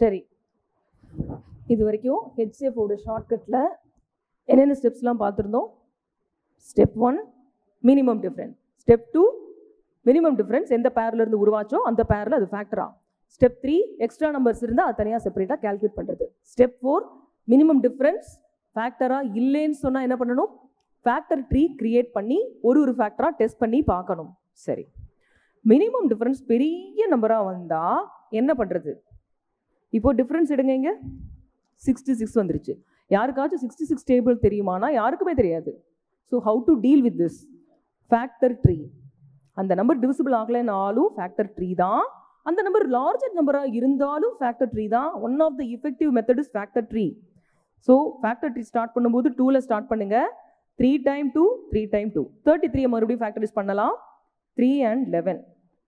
சரி, இது வரைக்கும் ஹெச்சிஎஃபோட ஷார்ட்கட்டில் என்னென்ன ஸ்டெப்ஸ்லாம் பார்த்துருந்தோம்? Step 1 minimum difference, step 2 minimum difference எந்த பேர்லேருந்து உருவாச்சோ அந்த பேரில் அது ஃபேக்டரா, ஸ்டெப் 3 எக்ஸ்ட்ரா நம்பர்ஸ் இருந்தால் அது தனியாக செப்பரேட்டாக கேல்குலேட் பண்ணுறது, ஸ்டெப் 4 மினிமம் டிஃப்ரென்ஸ் ஃபேக்டராக இல்லைன்னு சொன்னால் என்ன பண்ணணும்? ஃபேக்டர் ட்ரீ கிரியேட் பண்ணி ஒரு ஃபேக்டராக டெஸ்ட் பண்ணி பார்க்கணும். சரி, மினிமம் டிஃப்ரென்ஸ் பெரிய நம்பராக வந்தால் என்ன பண்ணுறது? இப்போ டிஃப்ரென்ஸ் எடுங்க, இங்கே 66 வந்துருச்சு. யாருக்காச்சும் 66 டேபிள் தெரியுமானா? யாருக்குமே தெரியாது. So how to deal with this? Factor tree. அந்த நம்பர் டிவிசிபிள் ஆகலைன்னாலும் ஃபேக்டர் ட்ரீ தான், அந்த நம்பர் லார்ஜர் நம்பராக இருந்தாலும் ஃபேக்டர் ட்ரீ தான். One of the effective method is factor tree. So factor tree start பண்ணும்போது 2ல் ஸ்டார்ட் பண்ணுங்க. 3 × 2 3 × 2 33 மறுபடியும் ஃபேக்டரைஸ் பண்ணலாம். 3 and 11.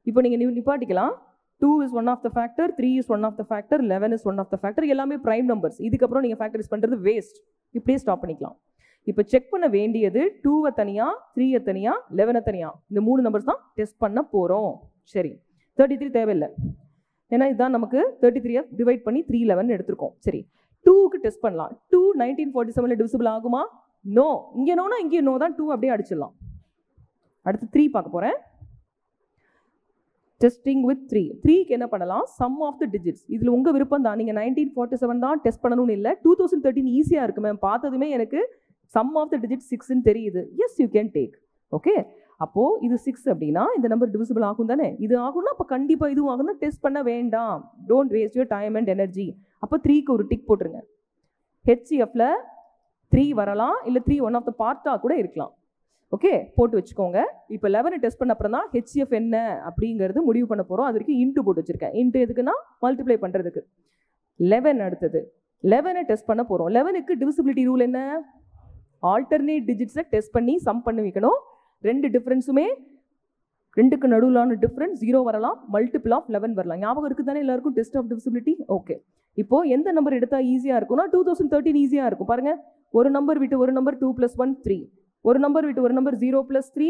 இப்போ நீங்கள் நிப்பாட்டிக்கலாம். 2 is one of the factor, 3 is one of the factor, 11 is one of the factor. எல்லாமே prime numbers. இதுக்கப்புறம் நீங்கள் ஃபேக்டரைஸ் பண்ணுறது வேஸ்ட். இப்படியே ஸ்டாப் பண்ணிக்கலாம். இப்போ செக் பண்ண வேண்டியது 2 தனியாக, 3 தனியாக, 11 தனியாக, இந்த 3 நம்பர்ஸ் தான் டெஸ்ட் பண்ண போகிறோம். சரி, 33 தேவையில்லை, ஏன்னா இதுதான் நமக்கு 33 டிவைட் பண்ணி 311 எடுத்திருக்கோம். சரி, 2க்கு டெஸ்ட் பண்ணலாம். 2 1947 டிவிசிபிள் ஆகுமா? நோ. இங்கே நோனா இங்கே நோ தான், 2 அப்படியே அடிச்சிடலாம். அடுத்து 3 பார்க்க போகிறேன். Testing with 3. 3க்கு என்ன பண்ணலாம்? Sum of the digits. இதில் உங்கள் விருப்பம் தான். நீங்கள் 1947 தான் டெஸ்ட் பண்ணணும்னு இல்லை. 2013 ஈஸியாக இருக்கு மேம், பார்த்ததுமே எனக்கு சம் ஆஃப் த டிஜிட் 6ன்னு தெரியுது. Yes, you can take. Okay, அப்போது இது 6 அப்படின்னா இந்த நம்பர் டிவிசிபிள் ஆகும் தானே? இது ஆகும்னா அப்போ கண்டிப்பாக இதுவும் ஆகும்னா டெஸ்ட் பண்ண வேண்டாம். Don't waste your time and energy. அப்போ 3க்கு ஒரு டிக் போட்டுருங்க. ஹெச்சிஎஃப்ல 3 வரலாம், இல்லை 3 ஒன் ஆஃப் த பார்ட்டாக கூட இருக்கலாம். ஓகே, போட்டு வச்சுக்கோங்க. இப்போ 11 டெஸ்ட் பண்ண அப்புறம் தான் ஹெச்சிஎஃப் என்ன அப்படிங்கிறது முடிவு பண்ண போகிறோம். அது வரைக்கும் இன்ட்டு போட்டு வச்சுருக்கேன். இன்ட்டு எதுக்குன்னா மல்டிப்ளை பண்ணுறதுக்கு. 11 அடுத்தது 11 டெஸ்ட் பண்ண போகிறோம். 11க்கு டிவிசிபிலிட்டி ரூல் என்ன? ஆல்டர்னேட் டிஜிட்ஸை டெஸ்ட் பண்ணி சம் பண்ணி வைக்கணும். 2 டிஃப்ரென்ஸுமே 2க்கு நடுவிலான டிஃப்ரென்ஸ் 0 வரலாம், மல்டிபிள் ஆஃப் 11 வரலாம். ஞாபகம் இருக்குது தானே எல்லாருக்கும் டெஸ்ட் ஆஃப் டிவிசிபிலிட்டி? ஓகே, இப்போது எந்த நம்பர் எடுத்தால் ஈஸியாக இருக்கும்னா 2013 ஈஸியாக இருக்கும். பாருங்கள், ஒரு நம்பர் விட்டு ஒரு நம்பர் 2 + 1 3, ஒரு நம்பர் விட்டு ஒரு நம்பர் 0 + 3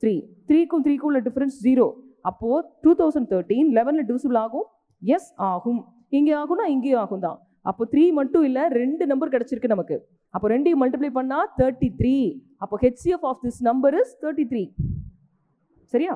3, 3க்கும் 3க்கும் உள்ள டிஃப்ரென்ஸ் 0. அப்போது 2013 11ல் டிவிசிபிள் ஆகும். எஸ், ஆகும். இங்கே ஆகும்னா இங்கேயும் ஆகும் தான். அப்போ 3 மட்டும் இல்லை, 2 நம்பர் கிடச்சிருக்கு நமக்கு. அப்போ 2ஐயும் மல்டிப்ளை பண்ணால் 33. அப்போ HCF of this number is 33. சரியா?